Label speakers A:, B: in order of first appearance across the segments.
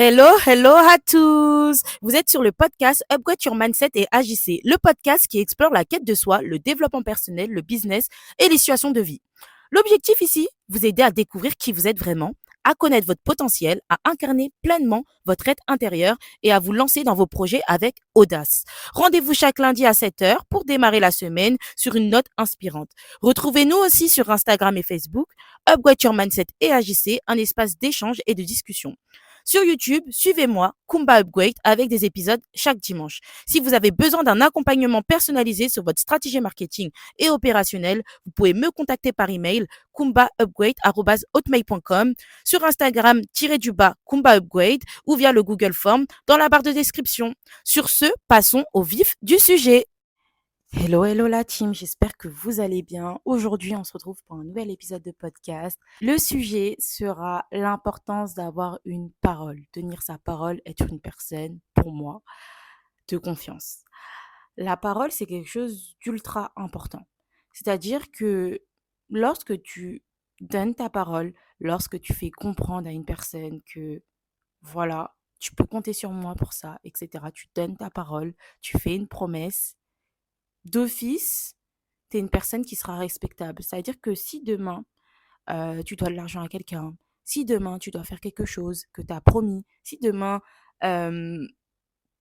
A: Hello, hello à tous! Vous êtes sur le podcast Upgrade Your Mindset et Agissez, le podcast qui explore la quête de soi, le développement personnel, le business et les situations de vie. L'objectif ici, vous aider à découvrir qui vous êtes vraiment, à connaître votre potentiel, à incarner pleinement votre être intérieur et à vous lancer dans vos projets avec audace. Rendez-vous chaque lundi à 7 heures pour démarrer la semaine sur une note inspirante. Retrouvez-nous aussi sur Instagram et Facebook, Upgrade Your Mindset et Agissez, un espace d'échange et de discussion. Sur YouTube, suivez-moi, Kumba Upgrade, avec des épisodes chaque dimanche. Si vous avez besoin d'un accompagnement personnalisé sur votre stratégie marketing et opérationnelle, vous pouvez me contacter par email kumbaupgrade@hotmail.com, sur Instagram Kumba Upgrade ou via le Google Form dans la barre de description. Sur ce, passons au vif du sujet. Hello, hello la team, j'espère que vous allez bien. Aujourd'hui, on se retrouve pour un nouvel épisode de podcast. Le sujet sera l'importance d'avoir une parole, tenir sa parole, être une personne, pour moi, de confiance. La parole, c'est quelque chose d'ultra important. C'est-à-dire que lorsque tu donnes ta parole, lorsque tu fais comprendre à une personne que, voilà, tu peux compter sur moi pour ça, etc., tu donnes ta parole, tu fais une promesse, d'office, tu es une personne qui sera respectable. C'est-à-dire que si demain, tu dois de l'argent à quelqu'un, si demain tu dois faire quelque chose que tu as promis, si demain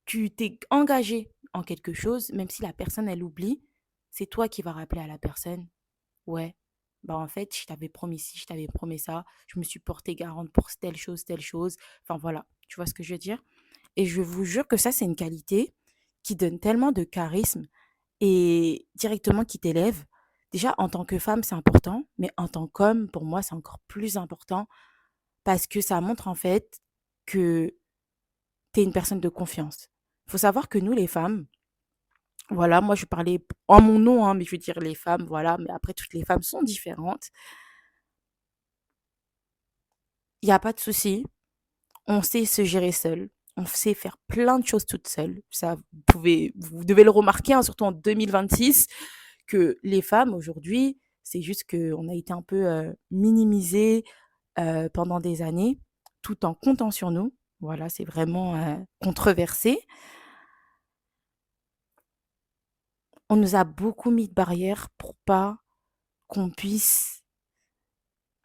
A: tu t'es engagé en quelque chose, même si la personne elle oublie, c'est toi qui vas rappeler à la personne, ouais, bah en fait, je t'avais promis ci, je t'avais promis ça, je me suis portée garante pour telle chose. Enfin voilà, tu vois ce que je veux dire? Et je vous jure que ça, c'est une qualité qui donne tellement de charisme et directement qui t'élève. Déjà, en tant que femme, c'est important, mais en tant qu'homme, pour moi, c'est encore plus important parce que ça montre en fait que tu es une personne de confiance. Il faut savoir que nous, les femmes, voilà, moi je parlais en mon nom, hein, mais je veux dire les femmes, voilà, mais après toutes les femmes sont différentes. Il n'y a pas de souci, on sait se gérer seule, on sait faire plein de choses toute seule. Ça, vous devez le remarquer, hein, surtout en 2026, que les femmes aujourd'hui, c'est juste qu'on a été un peu minimisées pendant des années, tout en comptant sur nous. Voilà, c'est vraiment controversé. On nous a beaucoup mis de barrières pour pas qu'on puisse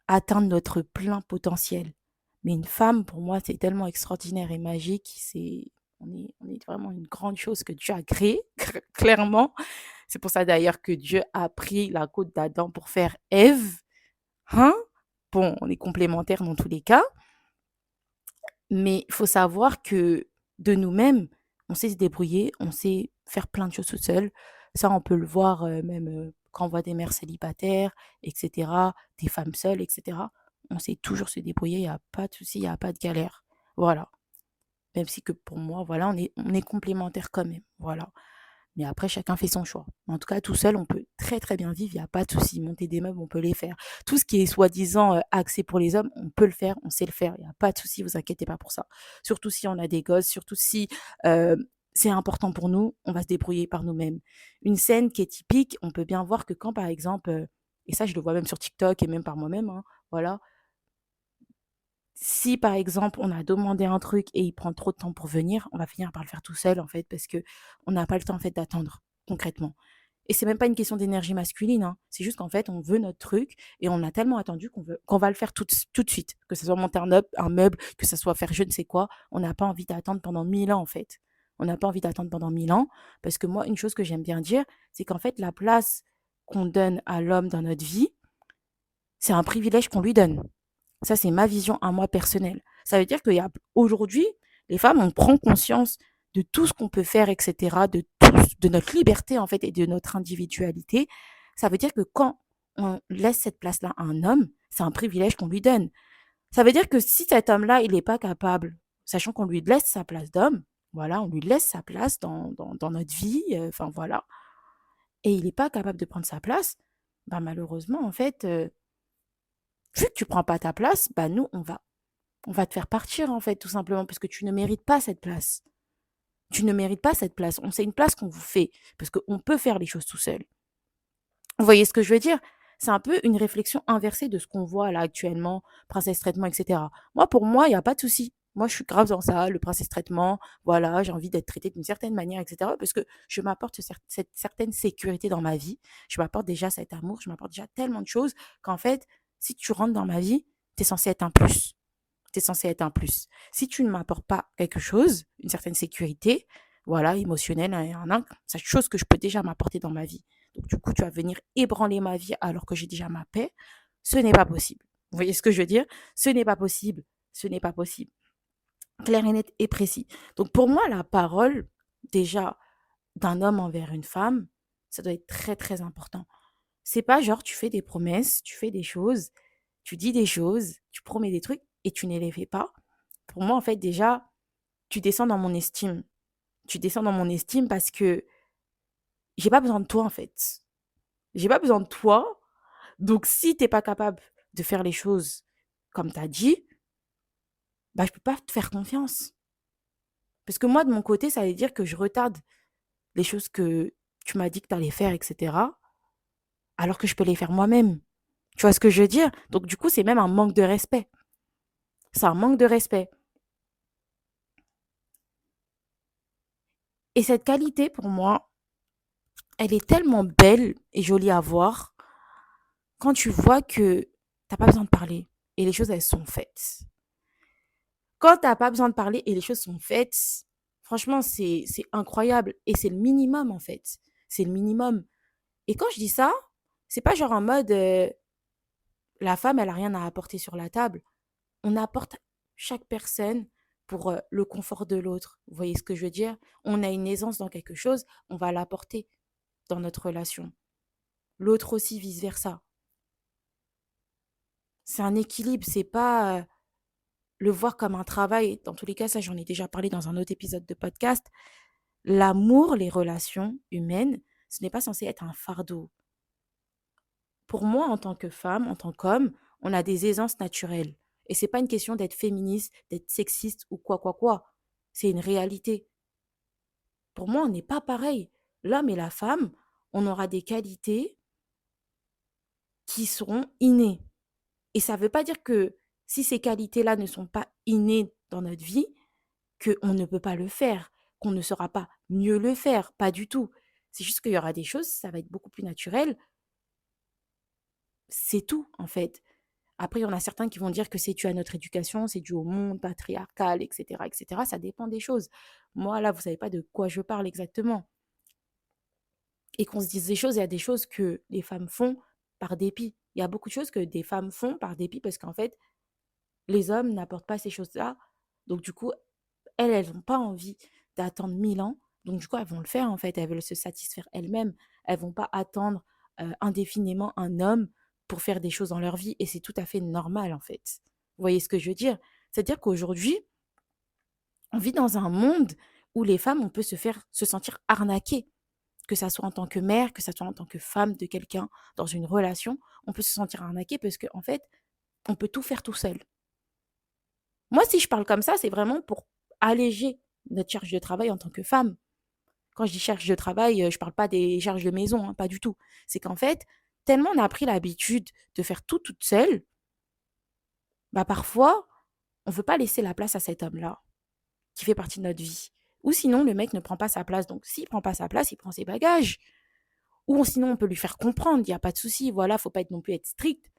A: atteindre notre plein potentiel. Mais une femme, pour moi, c'est tellement extraordinaire et magique. On est vraiment une grande chose que Dieu a créée, clairement. C'est pour ça d'ailleurs que Dieu a pris la côte d'Adam pour faire Ève. Hein? Bon, on est complémentaires dans tous les cas. Mais il faut savoir que de nous-mêmes, on sait se débrouiller, on sait faire plein de choses tout seul. Ça, on peut le voir même quand on voit des mères célibataires, etc., des femmes seules, etc. On sait toujours se débrouiller, il n'y a pas de souci, il n'y a pas de galère. Voilà. Même si que pour moi, voilà, on est complémentaires quand même. Voilà. Mais après, chacun fait son choix. En tout cas, tout seul, on peut très très bien vivre, il n'y a pas de souci. Monter des meubles, on peut les faire. Tout ce qui est soi-disant axé pour les hommes, on peut le faire, on sait le faire, il n'y a pas de souci, vous inquiétez pas pour ça. Surtout si on a des gosses, surtout si euh, c'est important pour nous, on va se débrouiller par nous-mêmes. Une scène qui est typique, on peut bien voir que quand par exemple, et ça je le vois même sur TikTok et même par moi-même, hein, voilà, si par exemple on a demandé un truc et il prend trop de temps pour venir, on va finir par le faire tout seul en fait parce que on n'a pas le temps en fait d'attendre concrètement. Et c'est même pas une question d'énergie masculine, hein. C'est juste qu'en fait, on veut notre truc et on a tellement attendu qu'on va le faire tout de suite. Que ce soit monter un meuble, que ce soit faire je ne sais quoi. On n'a pas envie d'attendre pendant 1000 ans, en fait. On n'a pas envie d'attendre pendant 1000 ans. Parce que moi, une chose que j'aime bien dire, c'est qu'en fait, la place qu'on donne à l'homme dans notre vie, c'est un privilège qu'on lui donne. Ça, c'est ma vision à moi personnelle. Ça veut dire qu'aujourd'hui, les femmes, on prend conscience de tout ce qu'on peut faire, etc., de notre liberté, en fait, et de notre individualité. Ça veut dire que quand on laisse cette place-là à un homme, c'est un privilège qu'on lui donne. Ça veut dire que si cet homme-là, il n'est pas capable, sachant qu'on lui laisse sa place d'homme, voilà, on lui laisse sa place dans notre vie, enfin voilà, et il n'est pas capable de prendre sa place, bah malheureusement, en fait, vu que tu prends pas ta place, bah nous, on va te faire partir, en fait, tout simplement, parce que tu ne mérites pas cette place. Tu ne mérites pas cette place. C'est une place qu'on vous fait, parce qu'on peut faire les choses tout seul. Vous voyez ce que je veux dire? C'est un peu une réflexion inversée de ce qu'on voit là actuellement, princesse traitement, etc. Moi, pour moi, il n'y a pas de souci. Moi, je suis grave dans ça, le princesse traitement. Voilà, j'ai envie d'être traitée d'une certaine manière, etc. Parce que je m'apporte cette certaine sécurité dans ma vie. Je m'apporte déjà cet amour, je m'apporte déjà tellement de choses qu'en fait, si tu rentres dans ma vie, tu es censé être un plus. Tu es censé être un plus. Si tu ne m'apportes pas quelque chose, une certaine sécurité, voilà, émotionnelle, cette chose que je peux déjà m'apporter dans ma vie. Donc, du coup, tu vas venir ébranler ma vie alors que j'ai déjà ma paix. Ce n'est pas possible. Vous voyez ce que je veux dire? Ce n'est pas possible. Ce n'est pas possible. Clair et net et précis. Donc, pour moi, la parole, déjà, d'un homme envers une femme, ça doit être très, très important. C'est pas genre, tu fais des promesses, tu fais des choses, tu dis des choses, tu promets des trucs et tu ne les fais pas. Pour moi, en fait, déjà, tu descends dans mon estime. Tu descends dans mon estime parce que j'ai pas besoin de toi, en fait. J'ai pas besoin de toi. Donc, si t'es pas capable de faire les choses comme tu as dit, bah, je peux pas te faire confiance. Parce que moi, de mon côté, ça veut dire que je retarde les choses que tu m'as dit que tu allais faire, etc., alors que je peux les faire moi-même. Tu vois ce que je veux dire? Donc, du coup, c'est même un manque de respect. C'est un manque de respect. Et cette qualité, pour moi, elle est tellement belle et jolie à voir quand tu vois que t'as pas besoin de parler et les choses, elles sont faites. Quand t'as pas besoin de parler et les choses sont faites, franchement, c'est incroyable. Et c'est le minimum, en fait. C'est le minimum. Et quand je dis ça, c'est pas genre en mode la femme, elle a rien à apporter sur la table. On apporte chaque personne pour le confort de l'autre. Vous voyez ce que je veux dire? On a une aisance dans quelque chose, on va l'apporter dans notre relation. L'autre aussi, vice-versa. C'est un équilibre, c'est pas le voir comme un travail. Dans tous les cas, ça, j'en ai déjà parlé dans un autre épisode de podcast. L'amour, les relations humaines, ce n'est pas censé être un fardeau. Pour moi, en tant que femme, en tant qu'homme, on a des aisances naturelles. Et c'est pas une question d'être féministe, d'être sexiste ou quoi. C'est une réalité. Pour moi, on n'est pas pareil. L'homme et la femme, on aura des qualités qui seront innées. Et ça ne veut pas dire que si ces qualités-là ne sont pas innées dans notre vie, qu'on ne peut pas le faire, qu'on ne saura pas mieux le faire, pas du tout. C'est juste qu'il y aura des choses, ça va être beaucoup plus naturel. C'est tout, en fait. Après, il y en a certains qui vont dire que c'est dû à notre éducation, c'est dû au monde patriarcal, etc., etc. Ça dépend des choses. Moi, là, vous savez pas de quoi je parle exactement. Et qu'on se dise des choses, il y a des choses que les femmes font par dépit. Il y a beaucoup de choses que des femmes font par dépit parce qu'en fait, les hommes n'apportent pas ces choses-là. Donc, du coup, elles n'ont pas envie d'attendre 1000 ans. Donc, du coup, elles vont le faire, en fait. Elles veulent se satisfaire elles-mêmes. Elles vont pas attendre indéfiniment un homme pour faire des choses dans leur vie. Et c'est tout à fait normal, en fait. Vous voyez ce que je veux dire? C'est-à-dire qu'aujourd'hui, on vit dans un monde où les femmes, on peut se sentir arnaquées. Que ça soit en tant que mère, que ça soit en tant que femme de quelqu'un dans une relation, on peut se sentir arnaqué parce qu'en fait, on peut tout faire tout seul. Moi, si je parle comme ça, c'est vraiment pour alléger notre charge de travail en tant que femme. Quand je dis charge de travail, je ne parle pas des charges de maison, hein, pas du tout. C'est qu'en fait, tellement on a pris l'habitude de faire tout toute seule, bah parfois, on ne veut pas laisser la place à cet homme-là, qui fait partie de notre vie. Ou sinon, le mec ne prend pas sa place. Donc, s'il ne prend pas sa place, il prend ses bagages. Ou sinon, on peut lui faire comprendre, il n'y a pas de souci, voilà, faut pas être non plus être strict.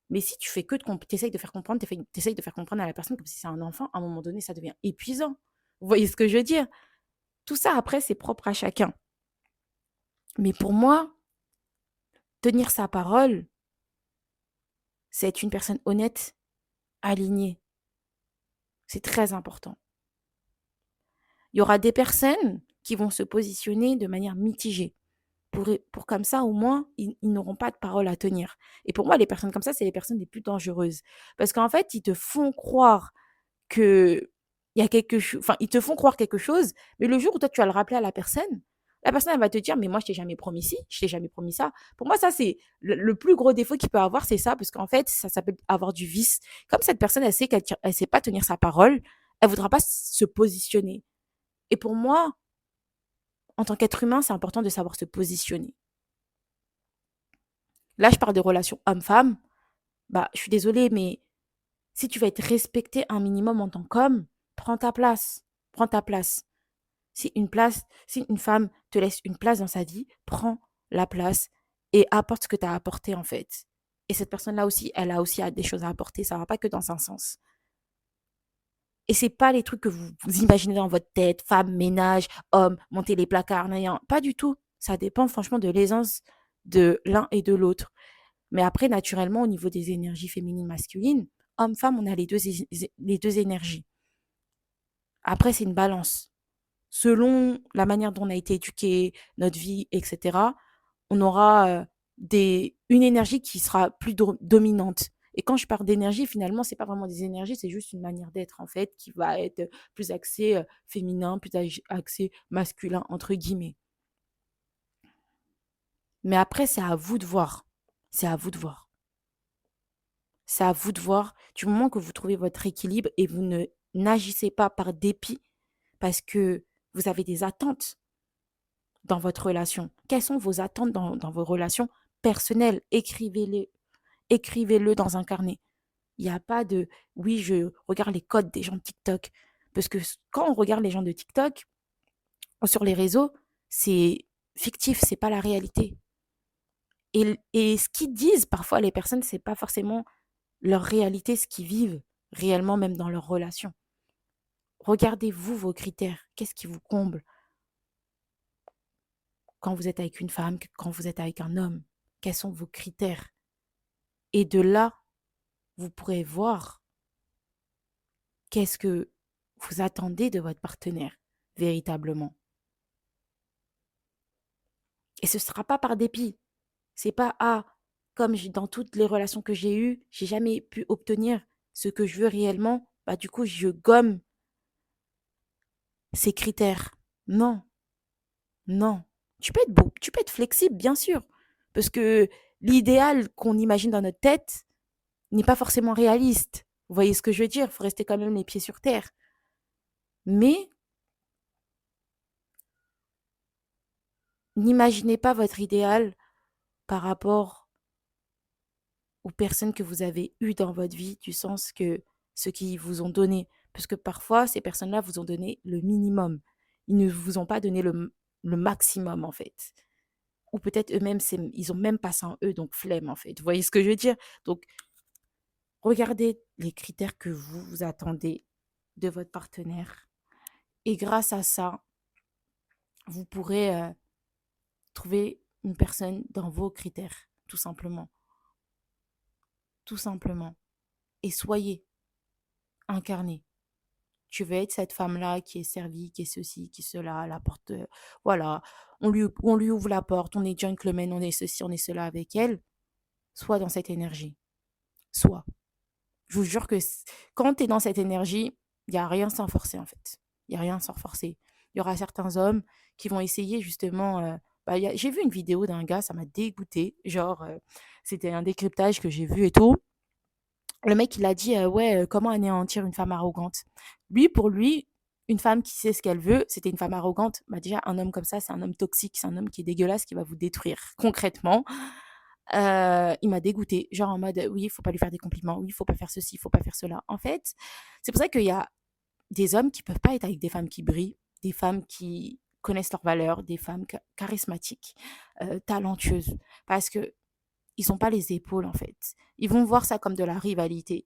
A: Mais si tu fais que t'essayes de faire comprendre, t'essayes de faire comprendre à la personne comme si c'est un enfant, à un moment donné, ça devient épuisant. Vous voyez ce que je veux dire? Tout ça, après, c'est propre à chacun. Mais pour moi, tenir sa parole, c'est être une personne honnête, alignée. C'est très important. Il y aura des personnes qui vont se positionner de manière mitigée. Pour comme ça, au moins, ils n'auront pas de parole à tenir. Et pour moi, les personnes comme ça, c'est les personnes les plus dangereuses. Parce qu'en fait, ils te font croire que il y a quelque chose, enfin, ils te font croire quelque chose, mais le jour où toi, tu vas le rappeler à la personne, elle va te dire, mais moi, je t'ai jamais promis ci, je t'ai jamais promis ça. Pour moi, ça, c'est le plus gros défaut qu'il peut avoir, c'est ça, parce qu'en fait, ça s'appelle avoir du vice. Comme cette personne, elle sait qu'elle ne sait pas tenir sa parole, elle voudra pas se positionner. Et pour moi, en tant qu'être humain, c'est important de savoir se positionner. Là, je parle de relations homme-femme. Bah, je suis désolée, mais Si tu veux être respecté un minimum en tant qu'homme, prends ta place. Prends ta place. Si une femme te laisse une place dans sa vie, prends la place et apporte ce que tu as apporté en fait. Et cette personne-là aussi, elle a aussi des choses à apporter. Ça ne va pas que dans un sens. Et c'est pas les trucs que vous imaginez dans votre tête, femme, ménage, homme, monter les placards, n'ayant. Pas du tout. Ça dépend franchement de l'aisance de l'un et de l'autre. Mais après, naturellement, au niveau des énergies féminines, masculines, homme-femme, on a les deux énergies. Après, c'est une balance. Selon la manière dont on a été éduqué, notre vie, etc., on aura une énergie qui sera plus dominante. Et quand je parle d'énergie, finalement, c'est pas vraiment des énergies, c'est juste une manière d'être, en fait, qui va être plus axée féminin, plus axée masculin, entre guillemets. Mais après, c'est à vous de voir. C'est à vous de voir. C'est à vous de voir. Du moment que vous trouvez votre équilibre et vous ne n'agissez pas par dépit parce que vous avez des attentes dans votre relation. Quelles sont vos attentes dans vos relations personnelles? Écrivez-le dans un carnet. Il n'y a pas de oui, je regarde les codes des gens de TikTok. Parce que quand on regarde les gens de TikTok ou sur les réseaux, c'est fictif, c'est pas la réalité. Et ce qu'ils disent parfois les personnes, c'est pas forcément leur réalité, ce qu'ils vivent réellement, même dans leur relation. Regardez-vous vos critères. Qu'est-ce qui vous comble quand vous êtes avec une femme, quand vous êtes avec un homme? Quels sont vos critères? Et de là, vous pourrez voir qu'est-ce que vous attendez de votre partenaire véritablement. Et ce ne sera pas par dépit. C'est pas ah, comme dans toutes les relations que j'ai eues, j'ai jamais pu obtenir ce que je veux réellement, bah du coup je gomme ces critères. Non, non. Tu peux être beau, tu peux être flexible, bien sûr, parce que l'idéal qu'on imagine dans notre tête n'est pas forcément réaliste. Vous voyez ce que je veux dire? Il faut rester quand même les pieds sur terre. Mais n'imaginez pas votre idéal par rapport aux personnes que vous avez eues dans votre vie, du sens que ceux qui vous ont donné. Parce que parfois, ces personnes-là vous ont donné le minimum. Ils ne vous ont pas donné le maximum, en fait. Ou peut-être eux-mêmes, ils ont même pas ça en eux, donc flemme, en fait. Vous voyez ce que je veux dire? Donc, regardez les critères que vous attendez de votre partenaire. Et grâce à ça, vous pourrez trouver une personne dans vos critères, tout simplement. Tout simplement. Et soyez incarné. Tu veux être cette femme-là qui est servie, qui est ceci, qui est cela, la porte, voilà, on lui ouvre la porte, on est gentleman, on est ceci, on est cela avec elle. Sois dans cette énergie. Sois. Je vous jure que quand tu es dans cette énergie, il n'y a rien sans forcer en fait. Il n'y a rien sans forcer. Il y aura certains hommes qui vont essayer justement. J'ai vu une vidéo d'un gars, ça m'a dégoûté. Genre, c'était un décryptage que j'ai vu et tout. Le mec, il a dit ouais, comment anéantir une femme arrogante. Lui, pour lui, une femme qui sait ce qu'elle veut, c'était une femme arrogante. Bah déjà, un homme comme ça, c'est un homme toxique, c'est un homme qui est dégueulasse, qui va vous détruire concrètement. Il m'a dégoûté, genre en mode oui, il faut pas lui faire des compliments, oui, il faut pas faire ceci, il faut pas faire cela. En fait, c'est pour ça qu'il y a des hommes qui peuvent pas être avec des femmes qui brillent, des femmes qui connaissent leurs valeurs, des femmes charismatiques, talentueuses, parce que ils ont pas les épaules en fait. Ils vont voir ça comme de la rivalité.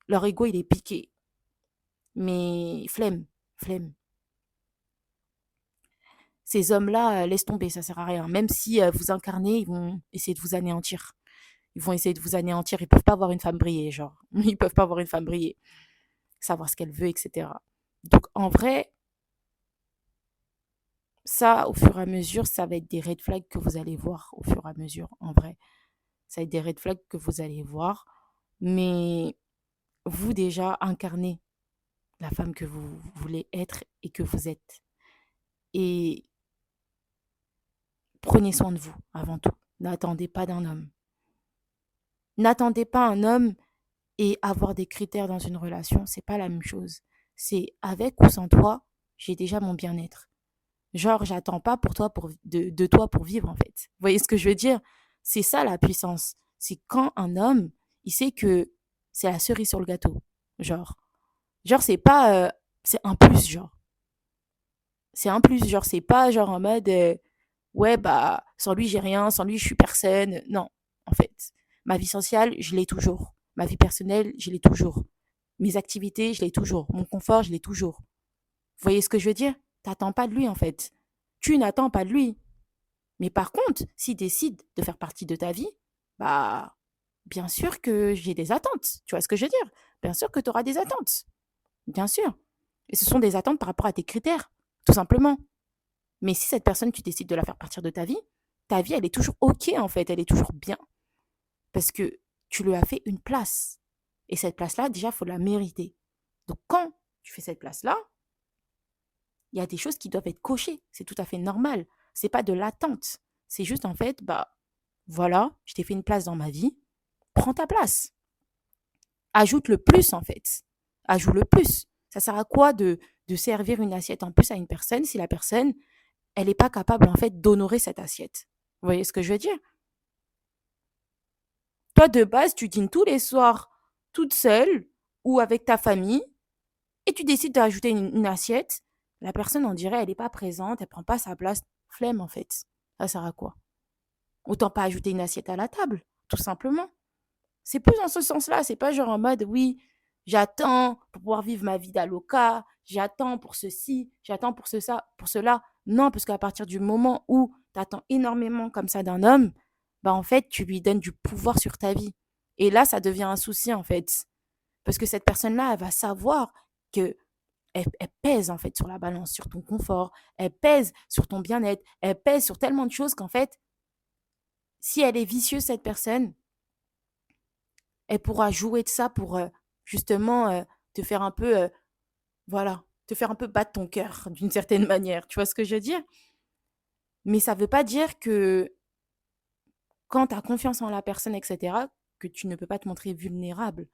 A: Leur ego, il est piqué. Mais flemme, flemme. Ces hommes-là, laisse tomber, ça sert à rien. Même si vous incarnez, ils vont essayer de vous anéantir. Ils vont essayer de vous anéantir. Ils peuvent pas voir une femme briller, genre. Ils peuvent pas voir une femme briller, savoir ce qu'elle veut, etc. Donc, en vrai, ça, au fur et à mesure, ça va être des red flags que vous allez voir au fur et à mesure, en vrai. Ça va être des red flags que vous allez voir. Mais vous, déjà, incarnez la femme que vous voulez être et que vous êtes. Et prenez soin de vous avant tout. N'attendez pas d'un homme. N'attendez pas un homme et avoir des critères dans une relation, c'est pas la même chose. C'est avec ou sans toi, j'ai déjà mon bien-être. Genre, j'attends pas pour toi de toi pour vivre en fait. Vous voyez ce que je veux dire? C'est ça la puissance. C'est quand un homme, il sait que c'est la cerise sur le gâteau. Genre, genre c'est pas, c'est un plus, genre. C'est un plus, genre, c'est pas genre en mode, ouais, bah, sans lui, j'ai rien, sans lui, je suis personne. Non, en fait. Ma vie sociale, je l'ai toujours. Ma vie personnelle, je l'ai toujours. Mes activités, je l'ai toujours. Mon confort, je l'ai toujours. Vous voyez ce que je veux dire? T'attends pas de lui, en fait. Tu n'attends pas de lui. Mais par contre, s'il décide de faire partie de ta vie, bah, bien sûr que j'ai des attentes. Tu vois ce que je veux dire? Bien sûr que tu auras des attentes. Bien sûr. Et ce sont des attentes par rapport à tes critères, tout simplement. Mais si cette personne, tu décides de la faire partir de ta vie, elle est toujours OK, en fait. Elle est toujours bien. Parce que tu lui as fait une place. Et cette place-là, déjà, il faut la mériter. Donc, quand tu fais cette place-là, il y a des choses qui doivent être cochées. C'est tout à fait normal. C'est pas de l'attente. C'est juste, en fait, bah, voilà, je t'ai fait une place dans ma vie. Prends ta place. Ajoute le plus, en fait. Ajoute le plus. Ça sert à quoi de servir une assiette en plus à une personne si la personne, elle n'est pas capable, en fait, d'honorer cette assiette? Vous voyez ce que je veux dire? Toi, de base, tu dînes tous les soirs toute seule ou avec ta famille et tu décides d'ajouter une assiette. La personne, on dirait, elle n'est pas présente, elle prend pas sa place. Flemme, en fait. Ça sert à quoi? Autant pas ajouter une assiette à la table, tout simplement. C'est plus dans ce sens-là. C'est pas genre en mode, oui, j'attends pour pouvoir vivre ma vie d'aloca, j'attends pour ceci, j'attends pour pour cela. Non, parce qu'à partir du moment où tu attends énormément comme ça d'un homme, bah en fait, tu lui donnes du pouvoir sur ta vie. Et là, ça devient un souci, en fait. Parce que cette personne-là, elle va savoir que elle pèse, en fait, sur la balance, sur ton confort, elle pèse sur ton bien-être, elle pèse sur tellement de choses qu'en fait, si elle est vicieuse, cette personne, elle pourra jouer de ça pour justement te faire un peu, voilà, te faire un peu battre ton cœur d'une certaine manière. Tu vois ce que je veux dire? Mais ça ne veut pas dire que quand tu as confiance en la personne, etc., que tu ne peux pas te montrer vulnérable.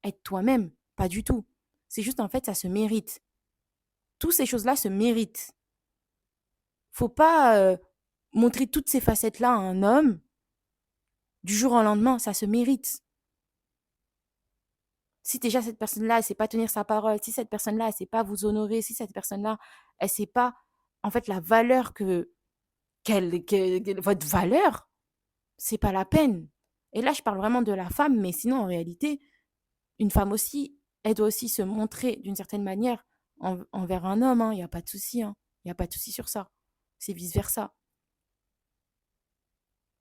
A: Être toi-même, pas du tout. C'est juste en fait, ça se mérite. Toutes ces choses-là se méritent. Faut pas montrer toutes ces facettes-là à un homme du jour au lendemain, ça se mérite. Si déjà cette personne-là, elle sait pas tenir sa parole, si cette personne-là, elle sait pas vous honorer, si cette personne-là, elle sait pas, en fait, la valeur votre valeur, c'est pas la peine. Et là, je parle vraiment de la femme, mais sinon, en réalité, une femme aussi, elle doit aussi se montrer d'une certaine manière envers un homme, hein. Il n'y a pas de souci, hein. Il n'y a pas de souci sur ça. C'est vice-versa.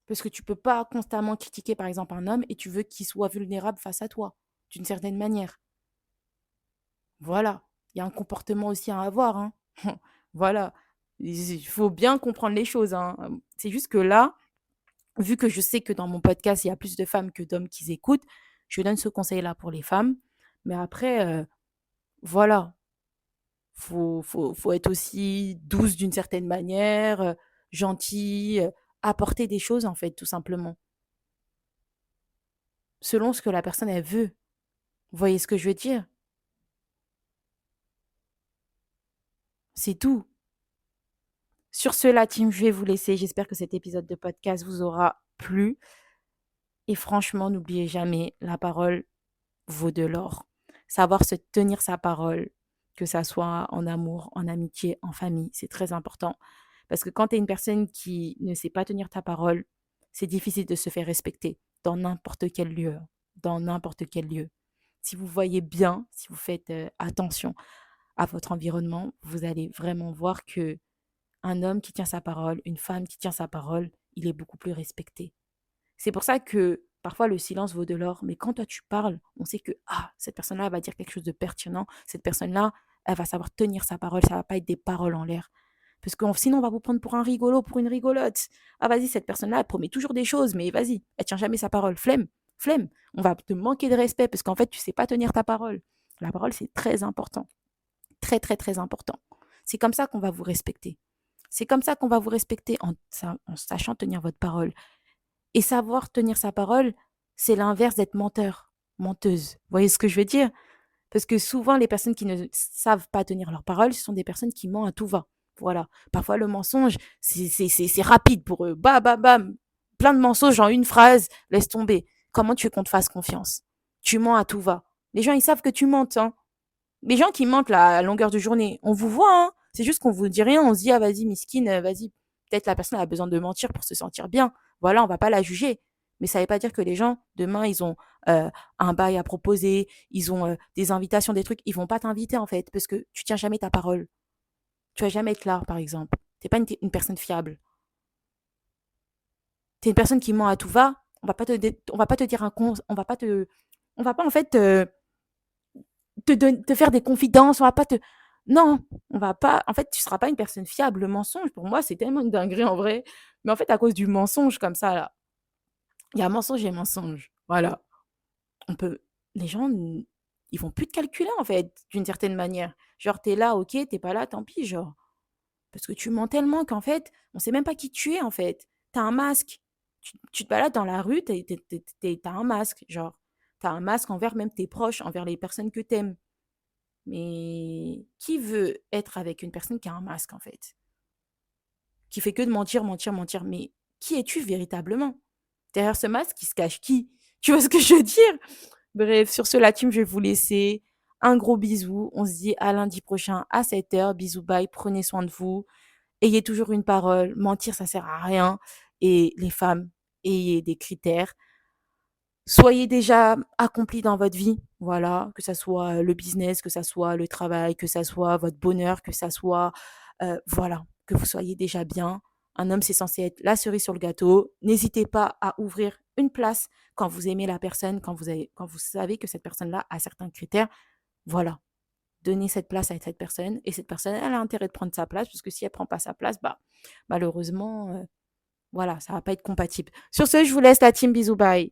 A: Parce que tu peux pas constamment critiquer, par exemple, un homme et tu veux qu'il soit vulnérable face à toi, d'une certaine manière. Voilà. Il y a un comportement aussi à avoir, hein. Voilà. Il faut bien comprendre les choses, hein. C'est juste que là, vu que je sais que dans mon podcast, il y a plus de femmes que d'hommes qui écoutent, je donne ce conseil-là pour les femmes. Mais après, voilà, faut être aussi douce d'une certaine manière, gentille, apporter des choses, en fait, tout simplement, selon ce que la personne, elle veut. Vous voyez ce que je veux dire? C'est tout. Sur cela, team, je vais vous laisser. J'espère que cet épisode de podcast vous aura plu. Et franchement, n'oubliez jamais, la parole vaut de l'or. Savoir se tenir sa parole, que ça soit en amour, en amitié, en famille, c'est très important. Parce que quand tu es une personne qui ne sait pas tenir ta parole, c'est difficile de se faire respecter dans n'importe quel lieu. Dans n'importe quel lieu. Si vous voyez bien, si vous faites attention à votre environnement, vous allez vraiment voir que un homme qui tient sa parole, une femme qui tient sa parole, il est beaucoup plus respecté. C'est pour ça que parfois le silence vaut de l'or, mais quand toi tu parles, on sait que cette personne-là va dire quelque chose de pertinent, cette personne-là, elle va savoir tenir sa parole, ça va pas être des paroles en l'air. Parce que sinon, on va vous prendre pour un rigolo, pour une rigolote. Ah, vas-y, cette personne-là, elle promet toujours des choses, mais vas-y, elle tient jamais sa parole. Flemme, flemme. On va te manquer de respect parce qu'en fait, tu sais pas tenir ta parole. La parole, c'est très important. Très, très, très important. C'est comme ça qu'on va vous respecter. C'est comme ça qu'on va vous respecter en sachant tenir votre parole. Et savoir tenir sa parole, c'est l'inverse d'être menteur, menteuse. Vous voyez ce que je veux dire? Parce que souvent, les personnes qui ne savent pas tenir leur parole, ce sont des personnes qui mentent à tout va. Voilà. Parfois, le mensonge, c'est rapide pour eux. Bam, bam, bam. Plein de mensonges en une phrase, laisse tomber. Comment tu veux qu'on te fasse confiance? Tu mens à tout va. Les gens, ils savent que tu mentes, hein. Les gens qui mentent là, à longueur de journée, on vous voit, hein. C'est juste qu'on vous dit rien. On se dit, ah, vas-y, miskine, vas-y. Peut-être la personne a besoin de mentir pour se sentir bien. Voilà, on va pas la juger. Mais ça veut pas dire que les gens, demain, ils ont un bail à proposer, ils ont des invitations, des trucs. Ils vont pas t'inviter, en fait, parce que tu tiens jamais ta parole. Tu vas jamais être là, par exemple. T'es pas une personne fiable. T'es une personne qui ment à tout va. On va pas te dire on va pas, en fait, te faire des confidences, on va pas te non, on va pas en fait, tu seras pas une personne fiable. Le mensonge, pour moi, c'est tellement une dinguerie en vrai. Mais en fait, à cause du mensonge comme ça là, il y a mensonge et mensonge. Voilà. On peut les gens, ils vont plus te calculer en fait, d'une certaine manière. Genre, t'es là, OK, t'es pas là, tant pis, genre. Parce que tu mens tellement qu'en fait, on sait même pas qui tu es en fait. T'as un masque. Tu te balades dans la rue, tu un masque, genre. T'as un masque envers même tes proches, envers les personnes que t'aimes. Mais qui veut être avec une personne qui a un masque, en fait? Qui fait que de mentir, mentir, mentir. Mais qui es-tu véritablement? Derrière ce masque, il se cache qui? Tu vois ce que je veux dire? Bref, sur ce, la team, je vais vous laisser. Un gros bisou. On se dit à lundi prochain à 7h. Bisous, bye. Prenez soin de vous. Ayez toujours une parole. Mentir, ça sert à rien. Et les femmes, ayez des critères. Soyez déjà accompli dans votre vie, voilà, que ça soit le business, que ça soit le travail, que ça soit votre bonheur, que ça soit, voilà, que vous soyez déjà bien. Un homme, c'est censé être la cerise sur le gâteau. N'hésitez pas à ouvrir une place quand vous aimez la personne, quand vous savez que cette personne-là a certains critères. Voilà, donnez cette place à cette personne et cette personne, elle a intérêt de prendre sa place parce que si elle prend pas sa place, bah, malheureusement, voilà, ça va pas être compatible. Sur ce, je vous laisse la team, bisous, bye.